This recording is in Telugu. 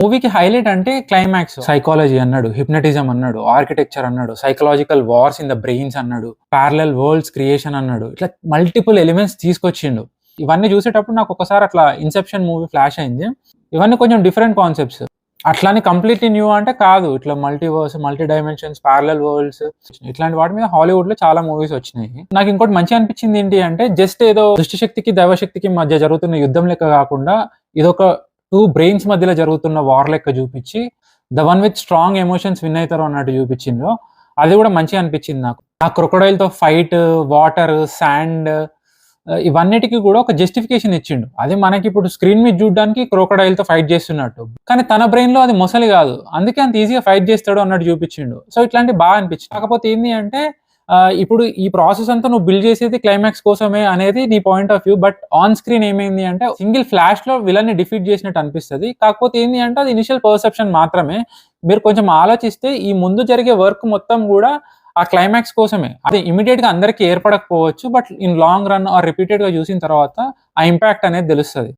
మూవీకి హైలైట్ అంటే క్లైమాక్స్. సైకాలజీ అన్నాడు, హిప్నటిజం అన్నాడు, ఆర్కిటెక్చర్ అన్నాడు, psychological wars in the brains అన్నాడు, పారలెల్ వరల్డ్స్ క్రియేషన్ అన్నాడు. ఇట్లా మల్టిపుల్ ఎలిమెంట్స్ తీసుకొచ్చిండు. ఇవన్నీ చూసేటప్పుడు నాకు ఒకసారి అట్లా ఇన్సెప్షన్ మూవీ ఫ్లాష్ అయింది. ఇవన్నీ కొంచెం డిఫరెంట్ కాన్సెప్ట్స్. అట్లానే కంప్లీట్లీ న్యూ అంటే కాదు. ఇట్లా multiverse, multi dimensions, parallel world's ఇట్లాంటి వాటి మీద హాలీవుడ్ లో చాలా మూవీస్ వచ్చినాయి. నాకు ఇంకోటి మంచిగా అనిపించింది ఏంటి అంటే, జస్ట్ ఏదో దుష్టశక్తికి దైవశక్తికి మధ్య జరుగుతున్న యుద్ధం లెక్క కాకుండా ఇదొక 2 బ్రెయిన్స్ మధ్యలో జరుగుతున్న వార్ లెక్క చూపించి the one with strong emotions win అవుతారు అన్నట్టు చూపించిండ్రు. అది కూడా మంచిగా అనిపించింది నాకు. ఆ క్రొకడైల్ తో ఫైట్, వాటర్, శాండ్ ఇవన్నిటికీ కూడా ఒక జస్టిఫికేషన్ ఇచ్చిండు. అది మనకి ఇప్పుడు స్క్రీన్ మీద చూడడానికి క్రొకడైల్ తో ఫైట్ చేస్తున్నట్టు, కానీ తన బ్రెయిన్ లో అది మొసలి కాదు, అందుకే అంత ఈజీగా ఫైట్ చేస్తాడు అన్నట్టు చూపించిండు. సో ఇట్లాంటి బాగా అనిపించింది. కాకపోతే ఏంటి అంటే ఇప్పుడు ఈ ప్రాసెస్ అంతా నువ్వు బిల్డ్ చేసేది క్లైమాక్స్ కోసమే అనేది నీ point of view. But on screen ఏమైంది అంటే సింగిల్ ఫ్లాష్ లో విలన్ ని డిఫీట్ చేసినట్టు అనిపిస్తుంది. కాకపోతే ఏంటి అంటే అది ఇనిషియల్ పర్సెప్షన్ మాత్రమే. మీరు కొంచెం ఆలోచిస్తే ఈ ముందు జరిగే వర్క్ మొత్తం కూడా ఆ క్లైమాక్స్ కోసమే. అది ఇమీడియట్ గా అందరికీ ఏర్పడకపోవచ్చు, but in long run or repeated గా చూసిన తర్వాత ఆ ఇంపాక్ట్ అనేది తెలుస్తుంది.